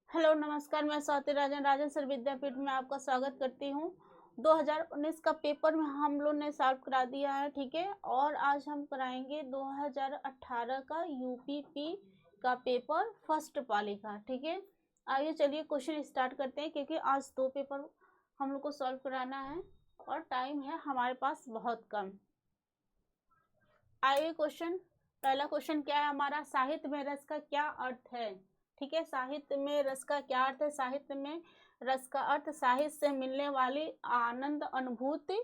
Hello नमस्कार, मैं स्वाति राजन sir विद्यापीठ में आपका स्वागत करती हूँ। 2019 का पेपर में हम लोग ने सॉल्व करा दिया है, ठीक है। और आज हम कराएंगे 2018 का यूपीपी का पेपर फर्स्ट पाली का, ठीक है। आइए चलिए क्वेश्चन स्टार्ट करते हैं, क्योंकि आज 2 पेपर हम लोग को सॉल्व कराना है और टाइम है हमारे पास बहुत कम। आइए क्वेश्चन, पहला क्वेश्चन क्या है हमारा, साहित्य में रस का क्या अर्थ है, ठीक है। साहित्य में रस का क्या अर्थ है? साहित्य में रस का अर्थ साहित्य से मिलने वाली आनंद अनुभूति,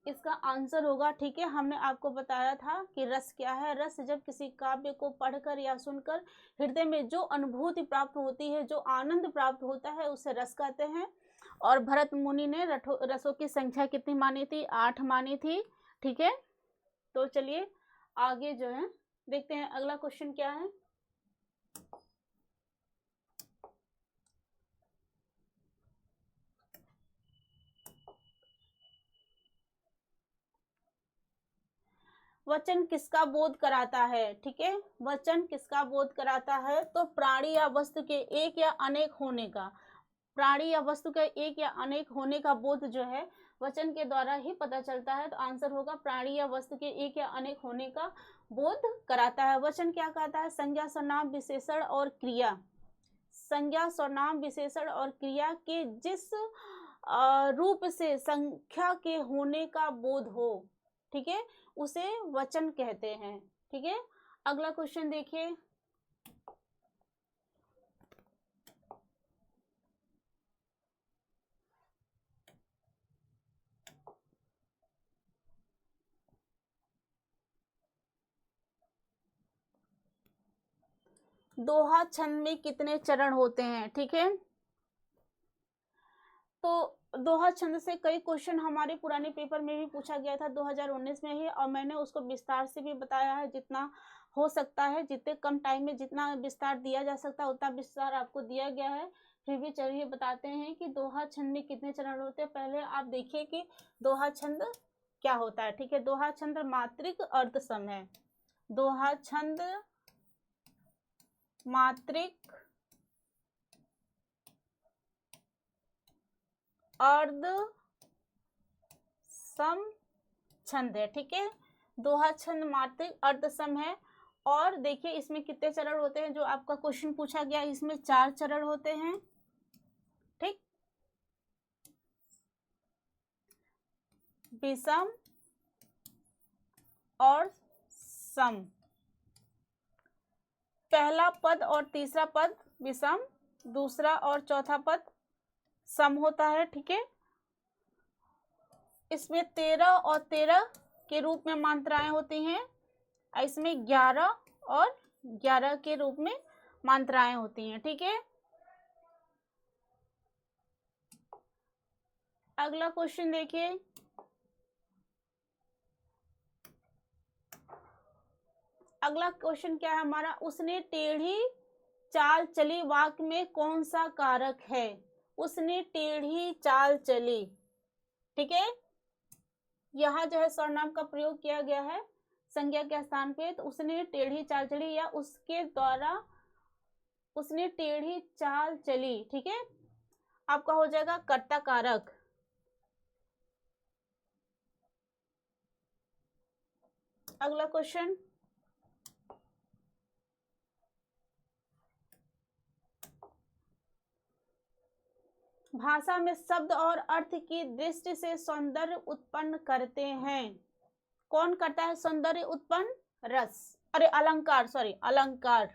इसका आंसर होगा, ठीक है। हमने आपको बताया था कि रस क्या है। रस जब किसी काव्य को पढ़कर या सुनकर हृदय में जो अनुभूति प्राप्त होती है, जो आनंद प्राप्त होता है, उसे रस कहते हैं। और भरत मुनि ने रसों की संख्या कितनी मानी थी? 8 मानी थी, ठीक है। तो चलिए आगे जो है देखते हैं अगला क्वेश्चन क्या है। वचन किसका बोध कराता है, ठीक है। वचन किसका बोध कराता है? तो प्राणी या वस्तु के एक या अनेक होने का, प्राणी या वस्तु के एक या अनेक होने का बोध जो है वचन के द्वारा ही पता चलता है। तो आंसर होगा प्राणी या वस्तु के एक या अनेक होने का बोध कराता है। वचन क्या कहता है? संज्ञा, सर्वनाम, विशेषण और क्रिया, संज्ञा, सर्वनाम, विशेषण और क्रिया के जिस रूप से संख्या के होने का बोध हो, ठीक है, उसे वचन कहते हैं, ठीक है। अगला क्वेश्चन देखिए। दोहा छंद में कितने चरण होते हैं, ठीक है। तो दोहा छंद से कई क्वेश्चन हमारे पुराने पेपर में भी पूछा गया था 2019 में ही, और मैंने उसको विस्तार से भी बताया है, जितना हो सकता है, जितने कम टाइम में जितना विस्तार दिया जा सकता है उतना विस्तार आपको दिया गया है। फिर भी चलिए बताते हैं कि दोहा छंद में कितने चरण होते हैं। पहले आप देखिए कि दोहा छंद क्या होता है, ठीक है। दोहा छंद मात्रिक अर्ध सम है। दोहा छंद मात्रिक अर्ध सम छंद है, ठीक है। दोहा छंद मात्रिक अर्ध सम है। और देखिए इसमें कितने चरण होते हैं, जो आपका क्वेश्चन पूछा गया, इसमें 4 चरण होते हैं, ठीक। विषम और सम, पहला पद और तीसरा पद विषम, दूसरा और चौथा पद सम होता है, ठीक है। इसमें 13 और 13 के रूप में मात्राएं होती हैं। इसमें 11 और 11 के रूप में मात्राएं होती हैं, ठीक है। अगला क्वेश्चन देखिए। अगला क्वेश्चन क्या है हमारा, उसने टेढ़ी चाल चली वाक्य में कौन सा कारक है? उसने टेढ़ी चाल चली, ठीक है। यहाँ जो है सर्वनाम का प्रयोग किया गया है संज्ञा के स्थान पे। तो उसने टेढ़ी चाल चली या उसके द्वारा उसने टेढ़ी चाल चली, ठीक है, आपका हो जाएगा कर्ता कारक। अगला क्वेश्चन, भाषा में शब्द और अर्थ की दृष्टि से सौंदर्य उत्पन्न करते हैं। कौन करता है सौंदर्य उत्पन्न? रस, अरे अलंकार, सॉरी अलंकार।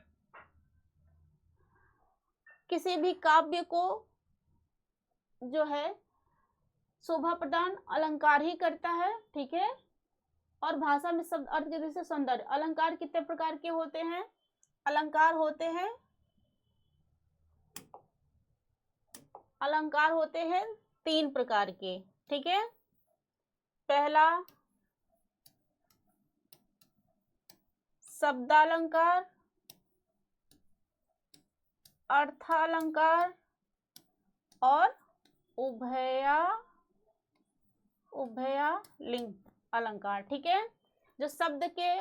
किसी भी काव्य को जो है शोभा प्रदान अलंकार ही करता है, ठीक है। और भाषा में शब्द अर्थ की दृष्टि से सौंदर्य, अलंकार कितने प्रकार के होते हैं? अलंकार होते हैं, अलंकार होते हैं 3 प्रकार के, ठीक है। पहला शब्दालंकार, अर्थालंकार और उभयलिंग अलंकार, ठीक है। जो शब्द के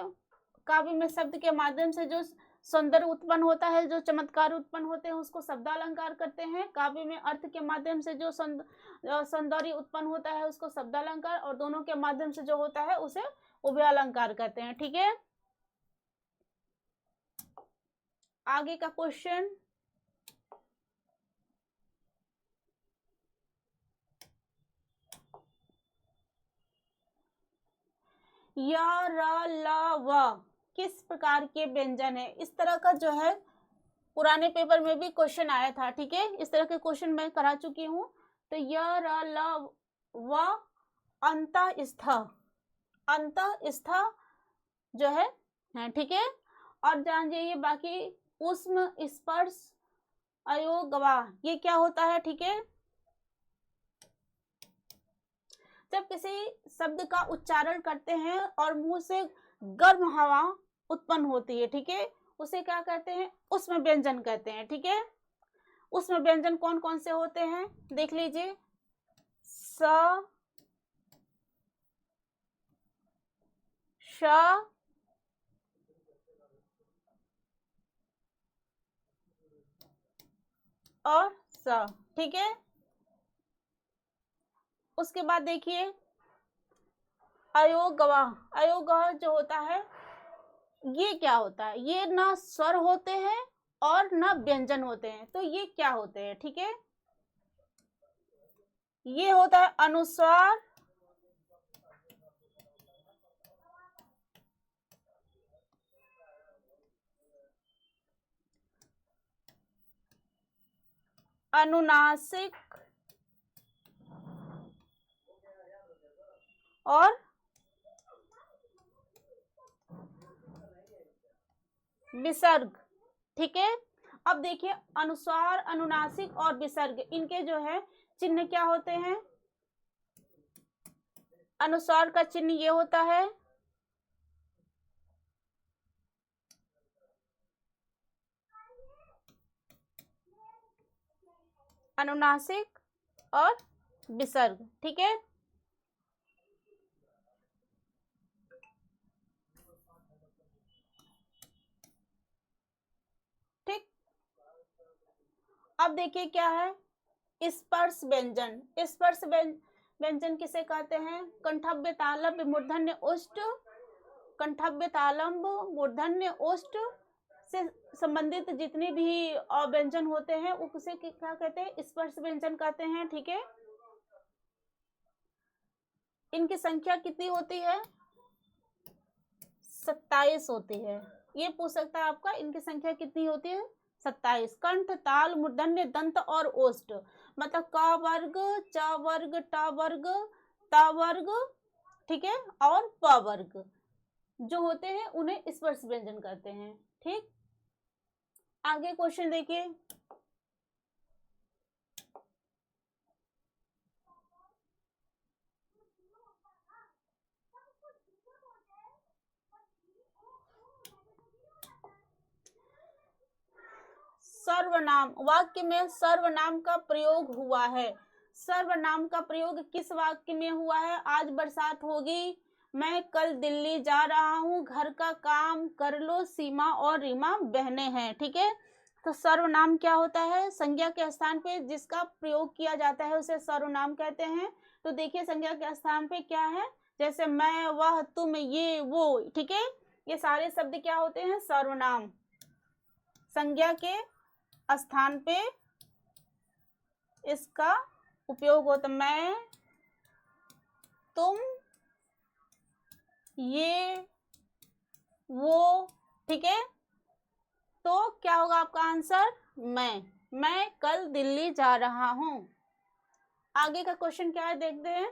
काव्य में शब्द के माध्यम से जो सौंदर्य उत्पन्न होता है, जो चमत्कार उत्पन्न होते हैं उसको शब्दालंकार कहते हैं। काव्य में अर्थ के माध्यम से जो सौंदर्य उत्पन्न होता है उसको शब्दालंकार, और दोनों के माध्यम से जो होता है उसे उभयालंकार कहते हैं। ठीक है, आगे का क्वेश्चन, या र ल व किस प्रकार के व्यंजन है? इस तरह का जो है पुराने पेपर में भी क्वेश्चन आया था। ठीक है, इस तरह के क्वेश्चन मैं करा चुकी हूँ। तो य र ल व अंतस्थ, अंतस्थ जो है, ठीक है। और जान जाइए बाकी उष्म, स्पर्श, अयोगवा, ये क्या होता है? ठीक है, जब किसी शब्द का उच्चारण करते हैं और मुंह से गर्म हवा उत्पन्न होती है, ठीक है, उसे क्या कहते हैं? उष्म व्यंजन कहते हैं। ठीक है, उष्म व्यंजन कौन कौन से होते हैं देख लीजिए। स, श और स। ठीक है, उसके बाद देखिए अयोगवा, अयोगवा जो होता है ये क्या होता है? ये ना स्वर होते हैं और ना व्यंजन होते हैं, तो ये क्या होते हैं? ठीक है, ये होता है अनुस्वार, अनुनासिक और विसर्ग। ठीक है, अब देखिए अनुस्वार, अनुनासिक और विसर्ग, इनके जो है चिन्ह क्या होते हैं? अनुस्वार का चिन्ह ये होता है, अनुनासिक और विसर्ग। ठीक है, ठीक। अब देखिए क्या है स्पर्श व्यंजन। स्पर्श व्यंजन किसे कहते हैं? कंठव्य, तालव्य, मूर्धन्य, ओष्ठ, कंठव्य, तालव्य, मूर्धन्य, ओष्ठ से संबंधित जितने भी व्यंजन होते हैं उसे क्या कहते हैं? स्पर्श व्यंजन कहते हैं। ठीक है, इनकी संख्या कितनी होती है? 27 होती है। ये पूछ सकता है आपका, इनकी संख्या कितनी होती है? 27। कंठ, ताल, मूर्धन्य, दंत और ओष्ठ, मतलब का वर्ग, च वर्ग, ट वर्ग, त वर्ग, ठीक है, और प वर्ग जो होते हैं उन्हें स्पर्श व्यंजन कहते हैं। ठीक, आगे क्वेश्चन देखिए, सर्वनाम, वाक्य में सर्वनाम का प्रयोग हुआ है। सर्वनाम का प्रयोग किस वाक्य में हुआ है? आज बरसात होगी, मैं कल दिल्ली जा रहा हूँ, घर का काम कर लो, सीमा और रीमा बहने हैं। ठीक है, तो सर्वनाम क्या होता है? संज्ञा के स्थान पे जिसका प्रयोग किया जाता है उसे सर्वनाम कहते हैं। तो देखिए संज्ञा के स्थान पे क्या है, जैसे मैं, वह, तुम, ये, वो। ठीक है, ये सारे शब्द क्या होते हैं? सर्वनाम। संज्ञा के स्थान पे इसका उपयोग होता, मैं, तुम, ये, वो। ठीक है, तो क्या होगा आपका आंसर? मैं कल दिल्ली जा रहा हूं। आगे का क्वेश्चन क्या है देखते हैं,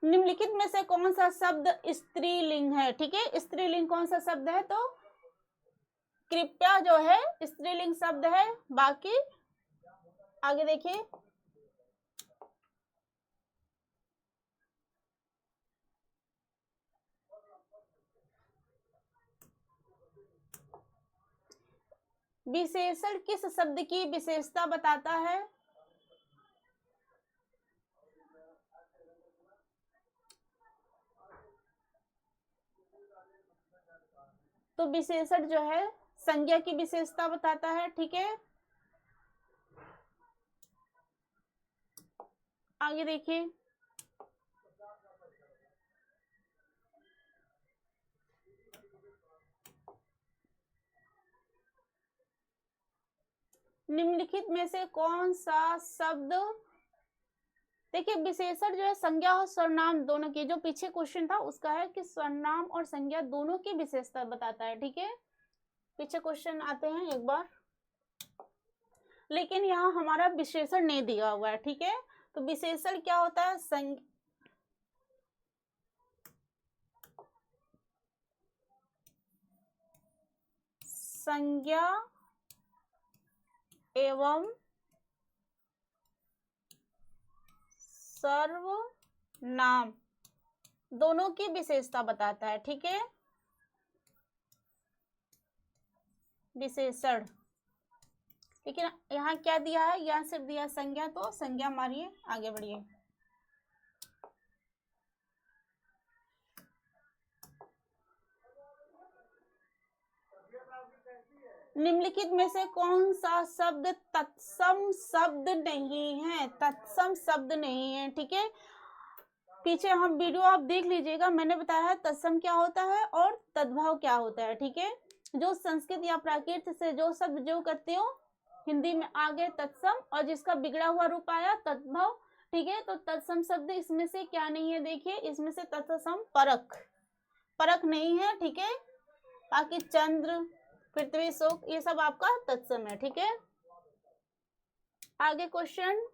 निम्नलिखित में से कौन सा शब्द स्त्रीलिंग है? ठीक है, स्त्रीलिंग कौन सा शब्द है? तो कृपया जो है स्त्रीलिंग शब्द है। बाकी आगे देखिए, विशेषण किस शब्द की विशेषता बताता है? तो विशेषण जो है संज्ञा की विशेषता बताता है, ठीक है। आगे देखिए, निम्नलिखित में से कौन सा शब्द, देखिए विशेषण जो है संज्ञा और सर्वनाम दोनों की, जो पीछे क्वेश्चन था उसका है कि सर्वनाम और संज्ञा दोनों की विशेषता बताता है, ठीक है। पीछे क्वेश्चन आते हैं एक बार, लेकिन यहाँ हमारा विशेषण नहीं दिया हुआ है, ठीक है। तो विशेषण क्या होता है, संज्ञा एवं सर्वनाम दोनों की विशेषता बताता है, ठीक है। विशेषण, लेकिन यहाँ क्या दिया है, यहाँ सिर्फ दिया संज्ञा, तो संज्ञा मारिए, आगे बढ़िए। निम्नलिखित में से कौन सा शब्द तत्सम शब्द नहीं है, तत्सम शब्द नहीं है, ठीक है। पीछे हम वीडियो आप देख लीजिएगा, मैंने बताया है तत्सम क्या होता है और तद्भव क्या होता है, ठीक है। जो संस्कृत या प्राकृत से जो शब्द जो करते हो हिंदी में आ गए तत्सम, और जिसका बिगड़ा हुआ रूप आया तद्भव, ठीक है। तो तत्सम शब्द इसमें से क्या नहीं है, देखिए इसमें से तत्सम परक, परक नहीं है, ठीक है। बाकी चंद्र, पृथ्वी, शोक, ये सब आपका तत्सम है, ठीक है। आगे क्वेश्चन,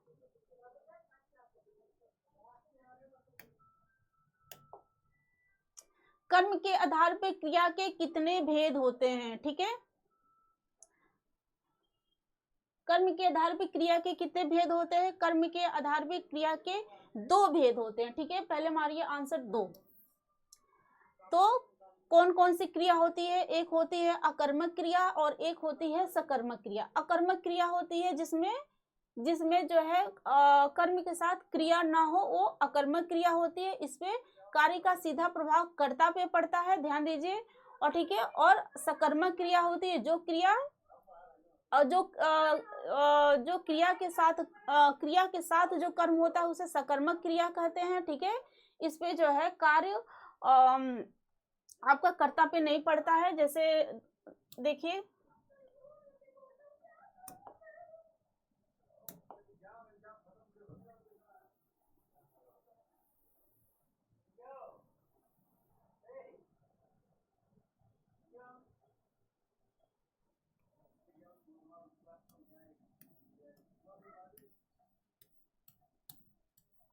कर्म के आधार पर क्रिया के कितने भेद होते हैं, ठीक है। कर्म के आधार पर क्रिया के कितने भेद होते हैं, कर्म के आधार पर क्रिया के 2 भेद होते हैं, ठीक है। पहले मारिए आंसर 2। तो कौन कौन सी क्रिया होती है, एक होती है अकर्मक क्रिया और एक होती है सकर्मक क्रिया। अकर्मक क्रिया होती है जिसमें जो है कर्म के साथ क्रिया ना हो, वो अकर्मक क्रिया होती है। इसमें कार्य का सीधा प्रभाव कर्ता पे पड़ता है, ध्यान दीजिए, और ठीक है। और सकर्मक क्रिया होती है जो क्रिया जो क्रिया के साथ जो कर्म होता है उसे सकर्मक क्रिया कहते हैं, ठीक है। इस पे जो है कार्य आपका कर्ता पे नहीं पड़ता है। जैसे देखिए,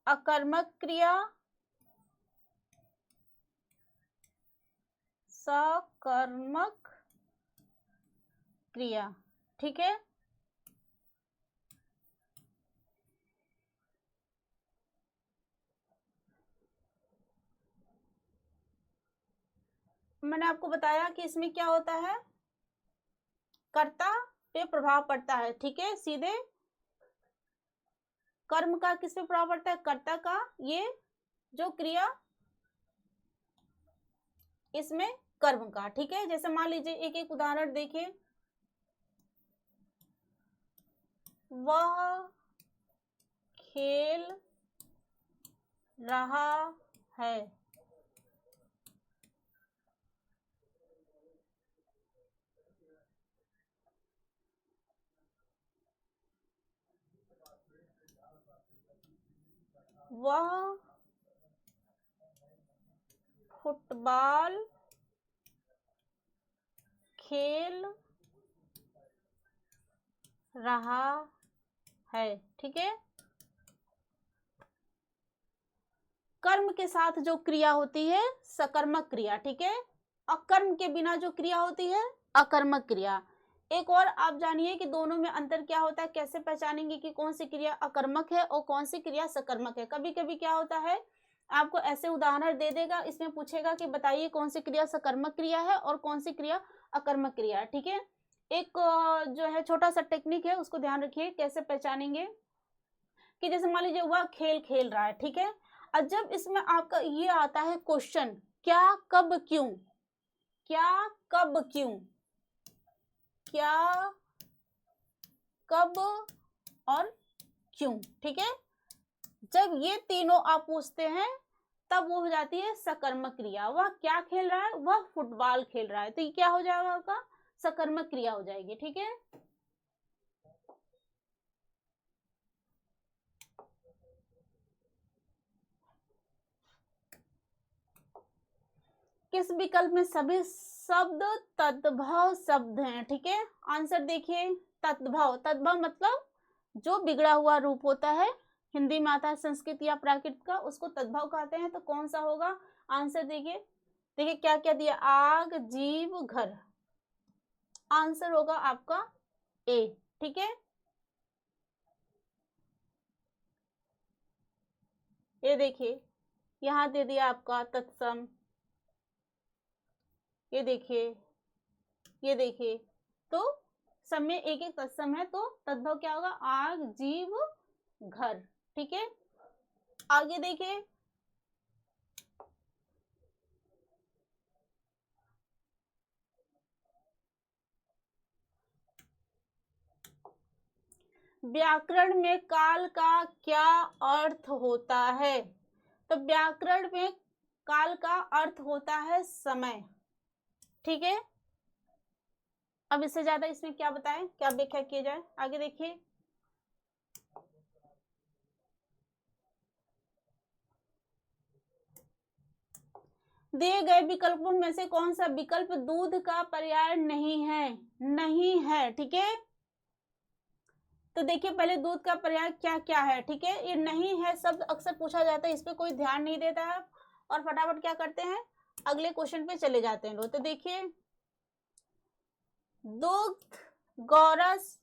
अकर्मक क्रिया, सकर्मक क्रिया, ठीक है। मैंने आपको बताया कि इसमें क्या होता है, कर्ता पे प्रभाव पड़ता है, ठीक है। सीधे कर्म का किस पे प्रभाव पड़ता है, कर्ता का। ये जो क्रिया इसमें कर्म का, ठीक है। जैसे मान लीजिए एक एक उदाहरण देखिए, वह खेल रहा है, वह फुटबॉल खेल रहा है, ठीक है। कर्म के साथ जो क्रिया होती है सकर्मक क्रिया, ठीक है। अकर्म के बिना जो क्रिया होती है अकर्मक क्रिया। एक और आप जानिए कि दोनों में अंतर क्या होता है, कैसे पहचानेंगे कि कौन सी क्रिया अकर्मक है और कौन सी क्रिया सकर्मक है। कभी कभी क्या होता है, आपको ऐसे उदाहरण दे देगा, इसमें पूछेगा कि बताइए कौन सी क्रिया सकर्मक क्रिया है और कौन सी क्रिया अकर्मक क्रिया है, ठीक है। एक जो है छोटा सा टेक्निक है, उसको ध्यान रखिए कैसे पहचानेंगे। कि जैसे मान लीजिए वह खेल खेल रहा है, ठीक है। और जब इसमें आपका ये आता है क्वेश्चन क्या, कब, क्यों, क्या, कब, क्यों, क्या, कब और क्यों। ठीक है, जब ये तीनों आप पूछते हैं तब वो हो जाती है सकर्मक क्रिया। वह क्या खेल रहा है, वह फुटबॉल खेल रहा है, तो ये क्या हो जाएगा आपका, सकर्मक क्रिया हो जाएगी। ठीक है, किस विकल्प में सभी शब्द तद्भव शब्द हैं। ठीक है, आंसर देखिए, तद्भव, तद्भव मतलब जो बिगड़ा हुआ रूप होता है, हिंदी में आता है संस्कृत या प्राकृत का, उसको तद्भव कहते हैं। तो कौन सा होगा आंसर, देखिए देखिए क्या क्या दिया, आग, जीव, घर, आंसर होगा आपका ए। ठीक है, ये देखिए यहाँ दे दिया आपका तत्सम, ये देखिए, ये देखिए, तो सब में एक एक तत्सम है, तो तद्भव क्या होगा, आग, जीव, घर। ठीक है, आगे देखिए, व्याकरण में काल का क्या अर्थ होता है। तो व्याकरण में काल का अर्थ होता है समय। ठीक है, अब इससे ज्यादा इसमें क्या बताएं, क्या व्याख्या किया जाए, आगे देखिए, दिए गए विकल्पों में से कौन सा विकल्प दूध का पर्याय नहीं है, नहीं है। ठीक है, तो देखिए पहले दूध का पर्याय क्या क्या है। ठीक है, ये नहीं है शब्द अक्सर पूछा जाता है, इस पे कोई ध्यान नहीं देता है और फटाफट क्या करते हैं, अगले क्वेश्चन पे चले जाते हैं लोग। तो देखिए, दुग्ध, गौरस,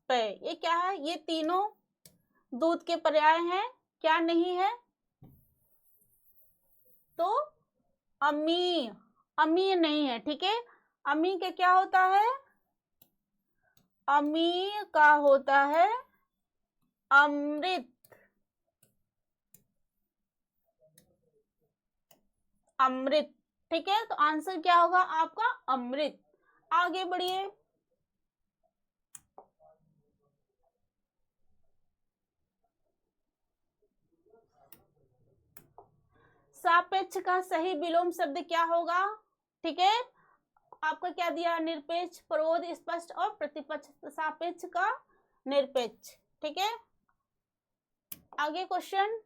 पेय, ये क्या है, ये तीनों दूध के पर्याय हैं, क्या नहीं है, तो अमी, अमी नहीं है। ठीक है, अमी के क्या होता है, अमी का होता है अमृत, अमृत। ठीक है, तो आंसर क्या होगा आपका अमृत। आगे बढ़िए, सापेक्ष का सही विलोम शब्द क्या होगा। ठीक है, आपका क्या दिया, निरपेक्ष, प्ररोध, स्पष्ट और प्रतिपक्ष, सापेक्ष का निरपेक्ष। ठीक है, आगे क्वेश्चन,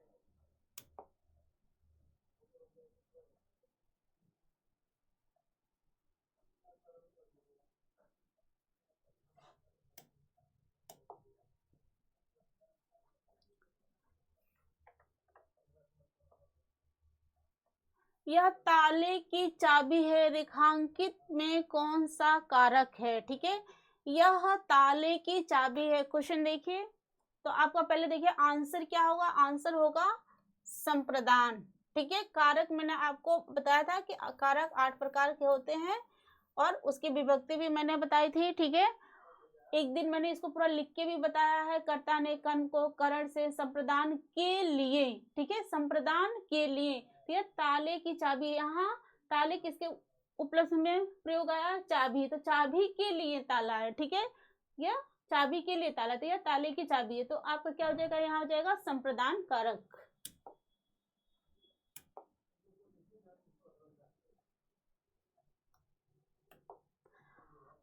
यह ताले की चाबी है, रेखांकित में कौन सा कारक है। ठीक है, यह ताले की चाबी है, क्वेश्चन देखिए, तो आपका पहले देखिए आंसर क्या होगा, आंसर होगा संप्रदान। ठीक है, कारक मैंने आपको बताया था कि कारक 8 प्रकार के होते हैं और उसकी विभक्ति भी मैंने बताई थी। ठीक है, एक दिन मैंने इसको पूरा लिख के भी बताया है, कर्ता ने कर्ण को करण से संप्रदान के लिए। ठीक है, संप्रदान के लिए, तो ताले की चाबी, यहाँ ताले किसके उपलक्ष्य में प्रयोग आया, चाबी, तो चाबी के लिए ताला है। ठीक है, यह चाबी के लिए ताला, तो यह ताले की चाबी है, तो आपका क्या हो जाएगा, यहाँ हो जाएगा संप्रदान कारक।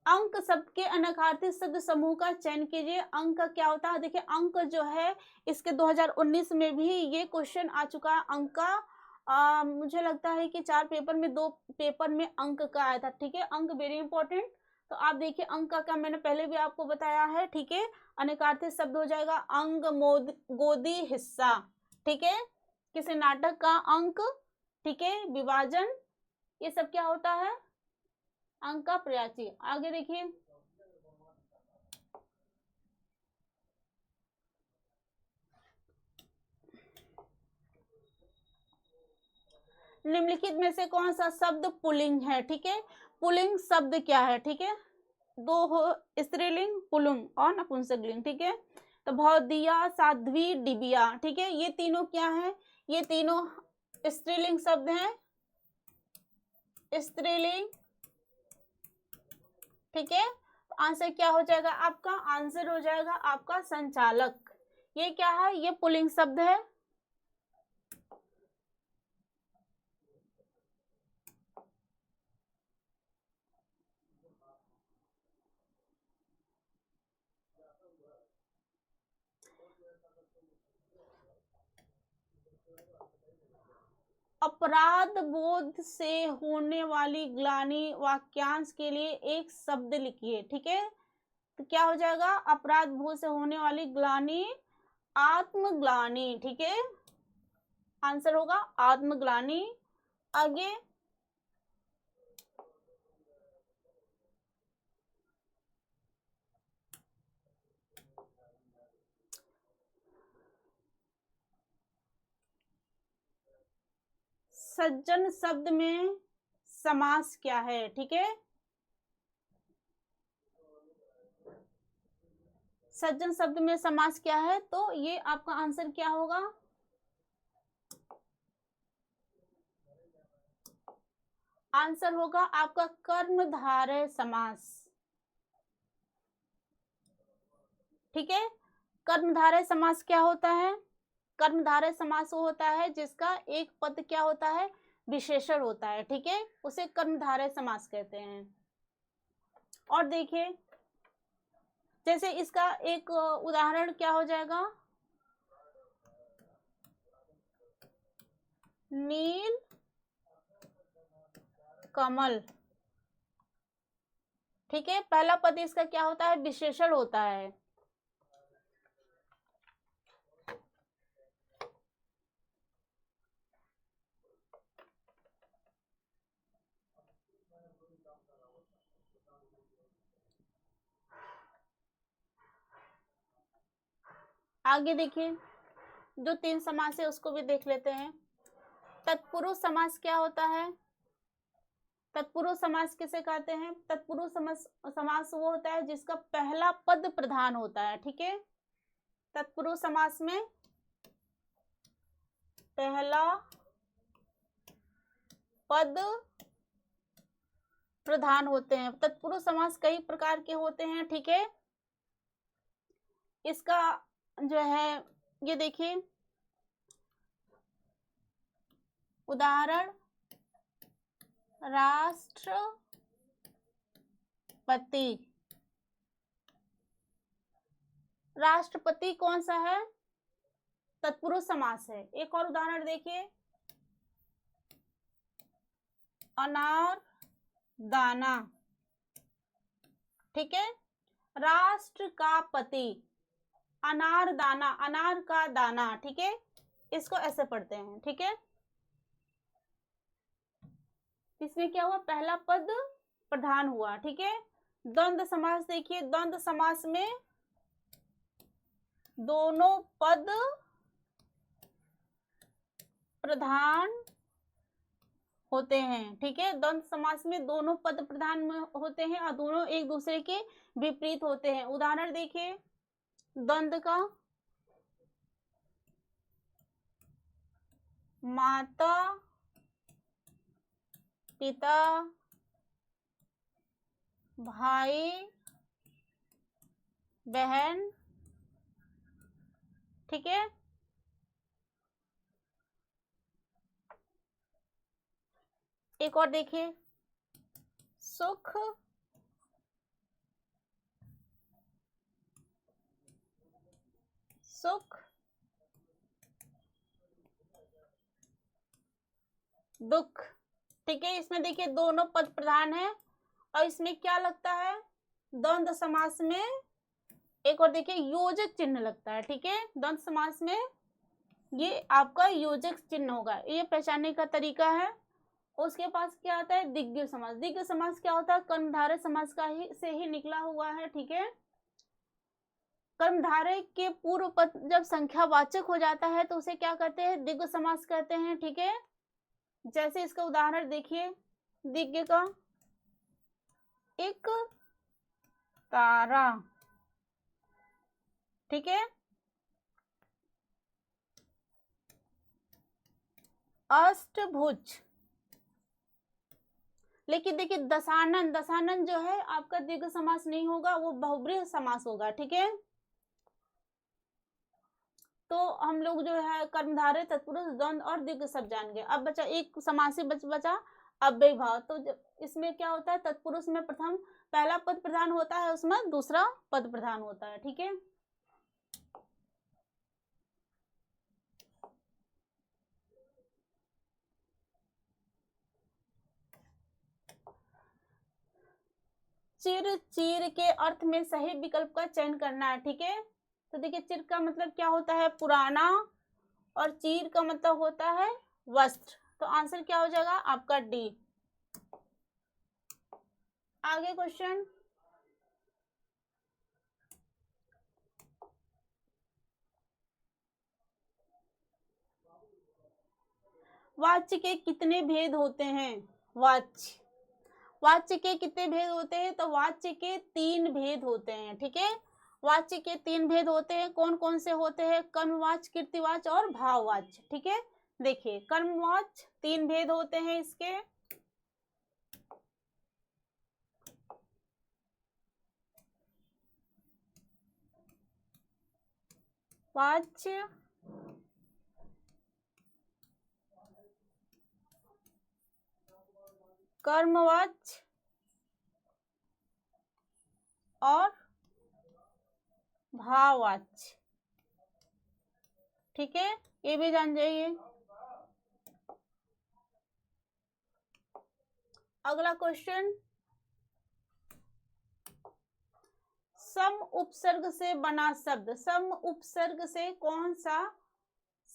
अंक शब्द के अनखार्थित शब्द समूह का चयन कीजिए। अंक क्या होता है, देखिए अंक जो है इसके 2019 में भी ये क्वेश्चन आ चुका है। अंक का मुझे लगता है कि 4 पेपर में 2 पेपर में अंक का आया था। ठीक है, अंक वेरी इंपॉर्टेंट। तो आप देखिए अंक का मैंने पहले भी आपको बताया है। ठीक है, अनखार्थित शब्द हो जाएगा अंग, गोदी, हिस्सा। ठीक है, किसी नाटक का अंक, ठीक है, विभाजन, ये सब क्या होता है, अंक का पर्यायवाची। आगे देखिए, निम्नलिखित में से कौन सा शब्द पुल्लिंग है। ठीक है, पुल्लिंग शब्द क्या है, ठीक है, दो हो, स्त्रीलिंग पुल्लिंग और नपुंसकलिंग। ठीक है, तो भौदिया, साध्वी, डिबिया। ठीक है, ये तीनों क्या है, ये तीनों स्त्रीलिंग शब्द हैं, स्त्रीलिंग ठीक है, तो आंसर क्या हो जाएगा आपका, आंसर हो जाएगा आपका संचालक। ये क्या है, ये पुल्लिंग शब्द है। अपराध बोध से होने वाली ग्लानि वाक्यांश के लिए एक शब्द लिखिए। ठीक है, तो क्या हो जाएगा, अपराध बोध से होने वाली ग्लानि आत्मग्लानि। ठीक है, आंसर होगा आत्मग्लानि। आगे सज्जन शब्द में समास क्या है। ठीक है, सज्जन शब्द में समास क्या है, तो ये आपका आंसर क्या होगा, आंसर होगा आपका कर्मधारय समास। ठीक है, कर्मधारय समास क्या होता है, कर्मधारय समास वो होता है जिसका एक पद क्या होता है, विशेषण होता है। ठीक है, उसे कर्मधारय समास कहते हैं। और देखिए, जैसे इसका एक उदाहरण क्या हो जाएगा, नील कमल। ठीक है, पहला पद इसका क्या होता है, विशेषण होता है। आगे देखिए, जो तीन समास है उसको भी देख लेते हैं। तत्पुरुष समास क्या होता है, तत्पुरुष समास किसे कहते हैं, तत्पुरुष समास वो होता है जिसका पहला पद प्रधान होता है। ठीक है, तत्पुरुष समास में पहला पद प्रधान होते हैं। तत्पुरुष समास कई प्रकार के होते हैं। ठीक है, इसका जो है ये देखिए उदाहरण, राष्ट्रपति। राष्ट्रपति कौन सा है, तत्पुरुष समास है। एक और उदाहरण देखिए, अनार दाना। ठीक है, राष्ट्र का पति, अनार दाना, अनार का दाना। ठीक है, इसको ऐसे पढ़ते हैं। ठीक है, इसमें क्या हुआ, पहला पद प्रधान हुआ। ठीक है, द्वंद्व समास देखिए, द्वंद्व समास में दोनों पद प्रधान होते हैं। ठीक है, द्वंद्व समास में दोनों पद प्रधान होते हैं और दोनों एक दूसरे के विपरीत होते हैं। उदाहरण देखिए द्वंद्व का, माता पिता भाई बहन। ठीक है, एक और देखिए, सुख सुख दुख। ठीक है, इसमें देखिए दोनों पद प्रधान है और इसमें क्या लगता है, द्वंद्व समास में एक और देखिए योजक चिन्ह लगता है। ठीक है, द्वंद्व समास में ये आपका योजक चिन्ह होगा, ये पहचानने का तरीका है। उसके पास क्या आता है, दिग्गज समास। दिग्गज समास क्या होता है, कर्मधारय समास का ही से ही निकला हुआ है। ठीक है, कर्मधारय के पूर्व पद जब संख्यावाचक हो जाता है तो उसे क्या कहते हैं, दिग्गज समास कहते हैं। ठीक है, जैसे इसका उदाहरण देखिए, दिग्गज का एक तारा। ठीक है, अष्टभुज। लेकिन देखिए दशानन, दशानन जो है आपका दीर्घ समास नहीं होगा, वो बहुब्रीहि समास होगा, ठीक है। तो हम लोग जो है कर्मधारय, तत्पुरुष, द्वंद्व और दीर्घ शब्द जान गए। अब बचा एक समासी बचा अव्यय भाव। तो इसमें क्या होता है, तत्पुरुष में प्रथम पहला पद प्रधान होता है, उसमें दूसरा पद प्रधान होता है, ठीक है। चिर, चीर के अर्थ में सही विकल्प का चयन करना है, ठीक है। तो देखिए चिर का मतलब क्या होता है, पुराना, और चीर का मतलब होता है वस्त्र। तो आंसर क्या हो जाएगा आपका डी। आगे क्वेश्चन, वाच्य के कितने भेद होते हैं। वाच्य, वाच्य के कितने भेद होते हैं, तो वाच्य के 3 भेद होते हैं, ठीक है। वाच्य के 3 भेद होते हैं, कौन कौन से होते हैं, कर्मवाच्य, कीर्तिवाच्य और भाववाच्य, ठीक है। देखिए कर्मवाच्य 3 भेद होते हैं इसके, वाच्य, कर्मवाच्य और भाववाच्य, ठीक है, ये भी जान जाइए। अगला क्वेश्चन, सम उपसर्ग से बना शब्द। सम उपसर्ग से कौन सा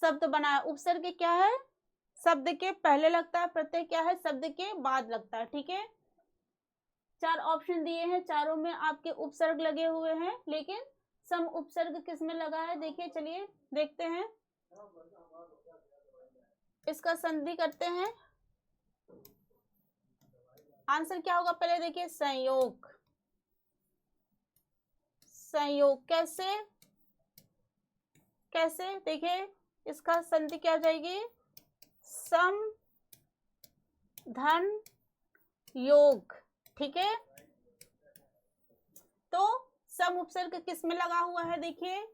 शब्द बना है। उपसर्ग क्या है, शब्द के पहले लगता है, प्रत्यय क्या है, शब्द के बाद लगता है, ठीक है। 4 ऑप्शन दिए हैं, चारों में आपके उपसर्ग लगे हुए हैं, लेकिन सम उपसर्ग किस में लगा है, देखिए चलिए देखते हैं। इसका संधि करते हैं, आंसर क्या होगा पहले देखिए, संयोग। संयोग कैसे, कैसे देखिए, इसका संधि क्या जाएगी, सम धन योग, ठीक है। तो सम उपसर्ग किस में लगा हुआ है, देखिए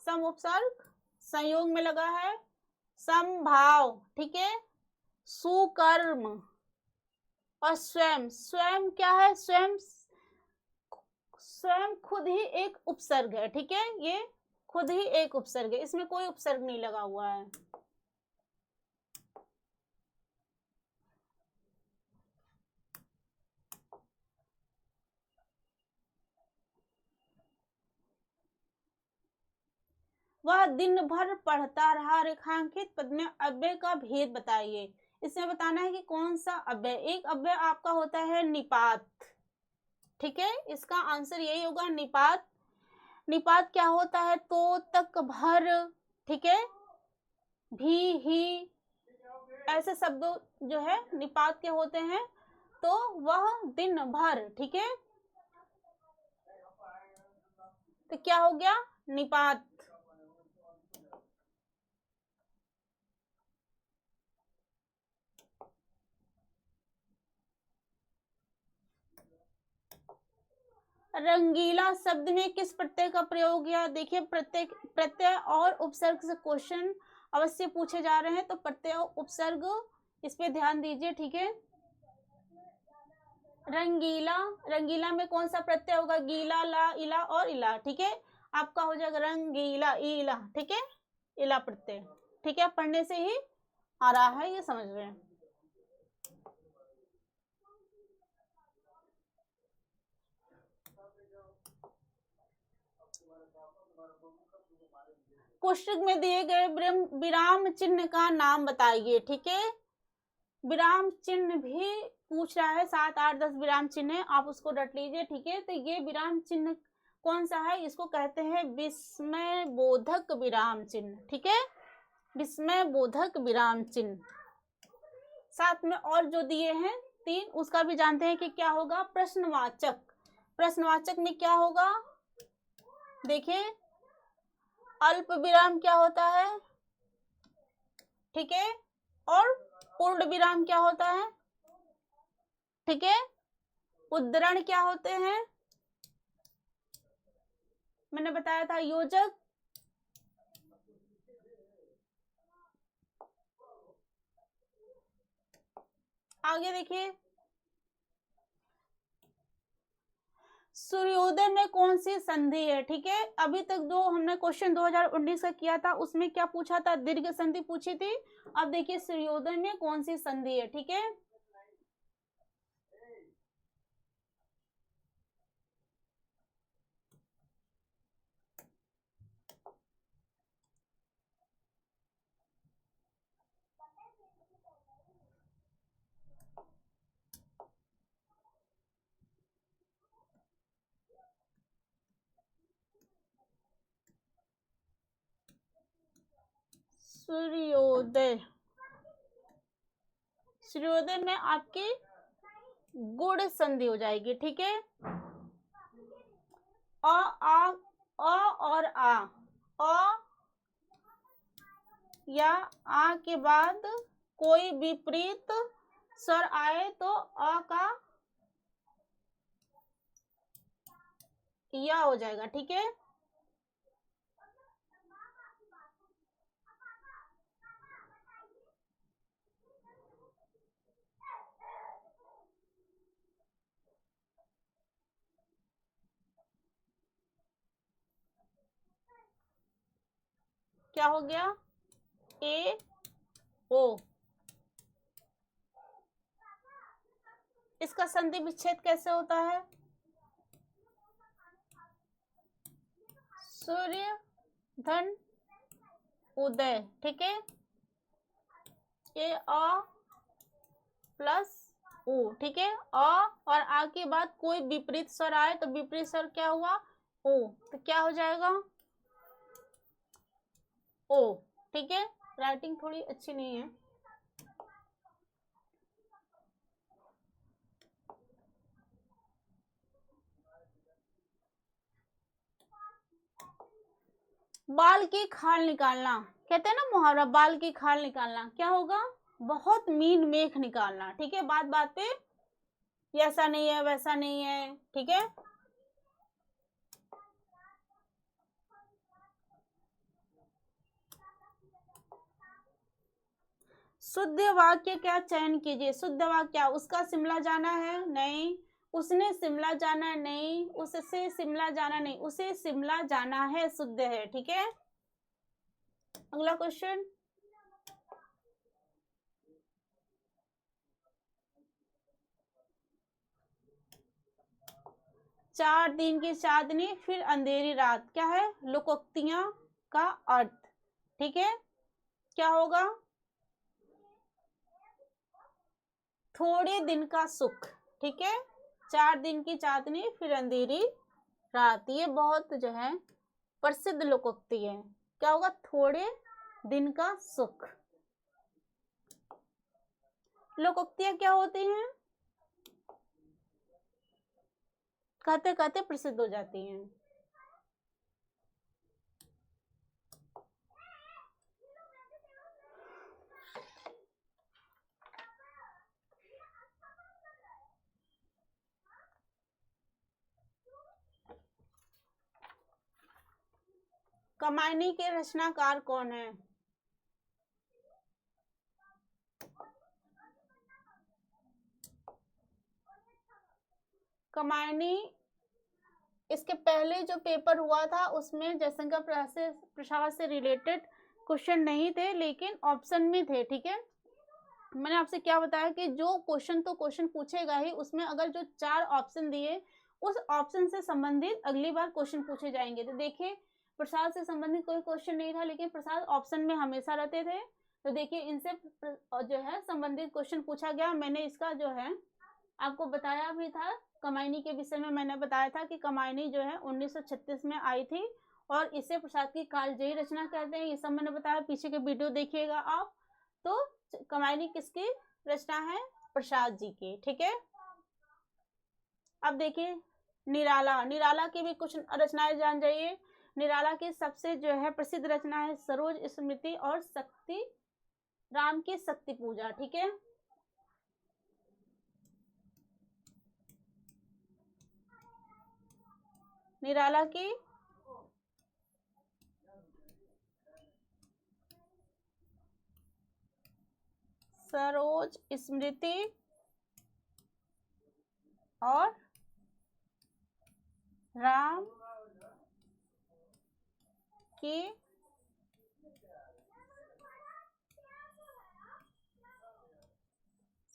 सम उपसर्ग संयोग में लगा है, समभाव, ठीक है, सुकर्म और स्वयं। स्वयं क्या है, स्वयं, स्वयं खुद ही एक उपसर्ग है, ठीक है, ये खुद ही एक उपसर्ग है, इसमें कोई उपसर्ग नहीं लगा हुआ है। वह दिन भर पढ़ता रहा, रेखांकित पद में अव्यय का भेद बताइए। इसमें बताना है कि कौन सा अव्यय। एक अव्यय आपका होता है निपात, ठीक है, इसका आंसर यही होगा निपात। निपात क्या होता है, तो तक भर, ठीक है, भी, ही, ऐसे शब्द जो है निपात के होते हैं। तो वह दिन भर, ठीक है, तो क्या हो गया निपात। रंगीला शब्द में किस प्रत्यय का प्रयोग किया। देखिए प्रत्यय और उपसर्ग से क्वेश्चन अवश्य पूछे जा रहे हैं, तो प्रत्यय और उपसर्ग इस पे ध्यान दीजिए, ठीक है। रंगीला, रंगीला में कौन सा प्रत्यय होगा, गीला, ला, इला और इला, ठीक है, आपका हो जाएगा रंगीला, इला, ठीक है, इला प्रत्यय, ठीक है, पढ़ने से ही आ रहा है, ये समझ रहे हैं। कोष्टक में दिए गए विराम चिन्ह का नाम बताइए, ठीक है। विराम चिन्ह भी पूछ रहा है, 7, 8, 10 विराम चिन्ह है, आप उसको रट लीजिए, ठीक है। तो ये विराम चिन्ह कौन सा है, इसको कहते हैं विस्मय बोधक विराम चिन्ह, ठीक है, विस्मय बोधक विराम चिन्ह। साथ में और जो दिए हैं 3, उसका भी जानते हैं कि क्या होगा, प्रश्नवाचक। प्रश्नवाचक में क्या होगा, देखिए अल्प विराम क्या होता है, ठीक है, और पूर्ण विराम क्या होता है? ठीक है, उद्धरण क्या होते हैं? मैंने बताया था योजक, आगे देखिए, सूर्योदय में कौन सी संधि है? ठीक है, अभी तक जो हमने क्वेश्चन 2019 का किया था उसमें क्या पूछा था? दीर्घ संधि पूछी थी। अब देखिए सूर्योदय में कौन सी संधि है? ठीक है, सूर्योदय, सूर्योदय में आपकी गुण संधि हो जाएगी। ठीक है, अ आ, अ और अ या आ के बाद कोई विपरीत स्वर आए तो अ का या हो जाएगा। ठीक है, क्या हो गया? ए ओ। इसका संधि विच्छेद कैसे होता है? सूर्य धन उदय। ठीक है, ए अ प्लस उ। ठीक है, अ और आ के बाद कोई विपरीत स्वर आए तो विपरीत स्वर क्या हुआ? ओ। तो क्या हो जाएगा? ओ। ठीक है, राइटिंग थोड़ी अच्छी नहीं है। बाल की खाल निकालना, कहते हैं ना मुहावरा, बाल की खाल निकालना, क्या होगा? बहुत मीन मेख निकालना। ठीक है, बात बात पे ऐसा नहीं है वैसा नहीं है। ठीक है, शुद्ध वाक्य क्या चयन कीजिए? शुद्ध वाक्य, उसका शिमला जाना है? नहीं। उसने शिमला जाना? नहीं। उससे शिमला जाना? नहीं। उसे शिमला जाना है, शुद्ध है। ठीक है, अगला क्वेश्चन, चार दिन की चांदनी फिर अंधेरी रात, क्या है? लोकोक्तियां का अर्थ। ठीक है, क्या होगा? थोड़े दिन का सुख। ठीक है, चार दिन की चांदनी फिर अंधेरी रात, ये बहुत जो है प्रसिद्ध लोकोक्ति है। क्या होगा? थोड़े दिन का सुख। लोकोक्तियां क्या होती हैं? कहते कहते प्रसिद्ध हो जाती हैं। कमायनी के रचनाकार कौन है? कमायनी, इसके पहले जो पेपर हुआ था उसमें जयशंकर प्रसाद से रिलेटेड क्वेश्चन नहीं थे, लेकिन ऑप्शन में थे। ठीक है, मैंने आपसे क्या बताया कि जो क्वेश्चन तो क्वेश्चन पूछेगा ही, उसमें अगर जो चार ऑप्शन दिए उस ऑप्शन से संबंधित अगली बार क्वेश्चन पूछे जाएंगे। तो देखिए प्रसाद से संबंधित कोई क्वेश्चन नहीं था, लेकिन प्रसाद ऑप्शन में हमेशा रहते थे। तो देखिए इनसे जो है संबंधित क्वेश्चन पूछा गया। मैंने इसका जो है आपको बताया भी था, कमायनी के विषय में मैंने बताया था कि कमायनी जो है 1936 में आई थी और इसे प्रसाद की कालजयी रचना कहते हैं। ये सब मैंने बताया, पीछे के वीडियो देखिएगा आप। तो कमायनी किसकी रचना है? प्रसाद जी की। ठीक है, अब देखिए निराला, निराला की भी कुछ रचनाएं जान जाइए। निराला की सबसे जो है प्रसिद्ध रचना है सरोज स्मृति और शक्ति राम की शक्ति पूजा, ठीक है। निराला की सरोज स्मृति और राम की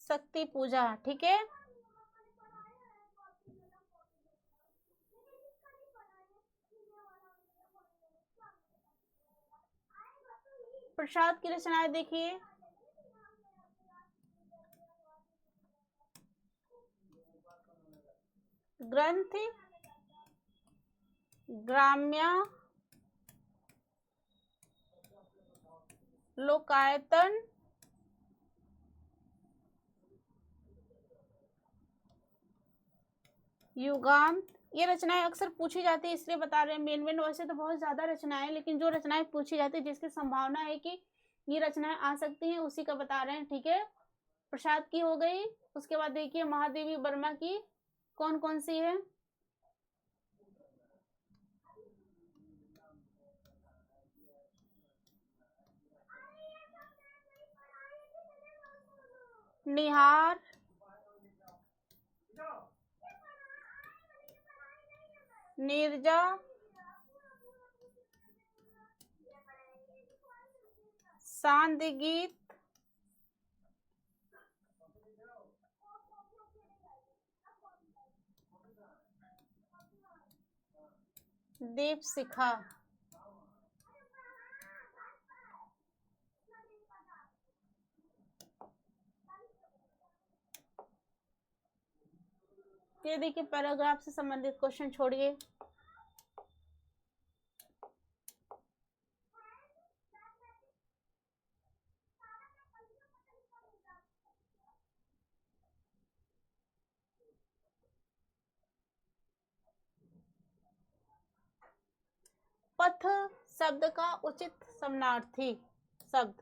शक्ति पूजा, ठीक है। प्रसाद की रचनाएं देखिए। ग्रंथ ग्राम्य लोकायतन युगांत, ये रचनाएं अक्सर पूछी जाती है इसलिए बता रहे हैं। मेन वैसे तो बहुत ज्यादा रचनाएं, लेकिन जो रचनाएं पूछी जाती है जिसकी संभावना है कि ये रचनाएं आ सकती हैं उसी का बता रहे हैं, ठीक है। प्रसाद की हो गई। उसके बाद देखिए महादेवी वर्मा की कौन कौन सी है। निहार, नीरजा, सांद गीत, दीप शिखा। ये देखिए पैराग्राफ से संबंधित क्वेश्चन छोड़िए। पथ शब्द का उचित समानार्थी शब्द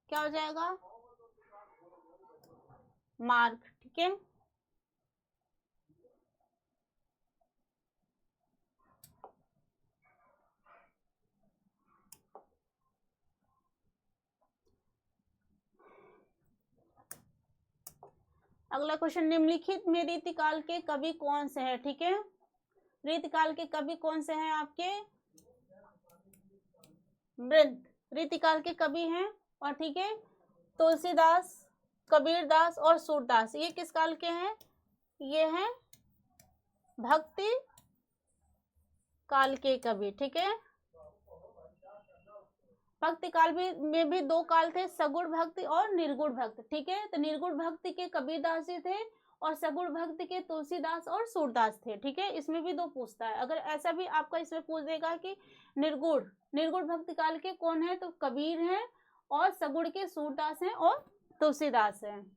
क्या हो जाएगा? मार्ग, ठीक है। अगला क्वेश्चन, निम्नलिखित में रीतिकाल के कवि कौन से हैं, ठीक है। रीतिकाल के कवि कौन से हैं आपके? वृंद रीतिकाल के कवि हैं, और ठीक है तुलसीदास, कबीरदास और सूरदास ये किस काल के हैं? ये हैं भक्ति काल के कवि, ठीक है। भक्ति काल में भी दो काल थे, सगुण भक्ति और निर्गुण भक्ति, ठीक है। तो निर्गुण भक्ति के कबीरदास जी थे और सगुण भक्ति के तुलसीदास और सूरदास थे, ठीक है। इसमें भी दो पूछता है। अगर ऐसा भी आपका इसमें पूछ देगा कि निर्गुण भक्ति काल के कौन है, तो कबीर हैं, और सगुण के सूरदास हैं और तुलसीदास हैं।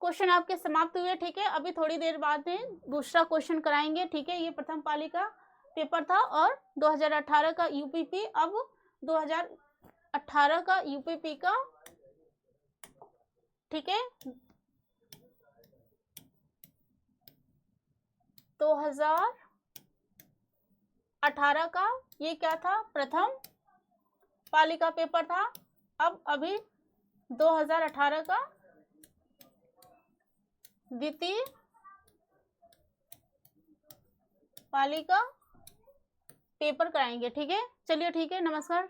क्वेश्चन आपके समाप्त हुए, ठीक है। अभी थोड़ी देर बाद में दूसरा क्वेश्चन कराएंगे, ठीक है। ये प्रथम पाली का पेपर था और 2018 का यूपीपी, अब 2018 का यूपीपी का, ठीक है। 2018 का ये क्या था? प्रथम पाली का पेपर था। अब अभी 2018 का द्वितीय पाली का पेपर कराएंगे, ठीक है। चलिए ठीक है, नमस्कार।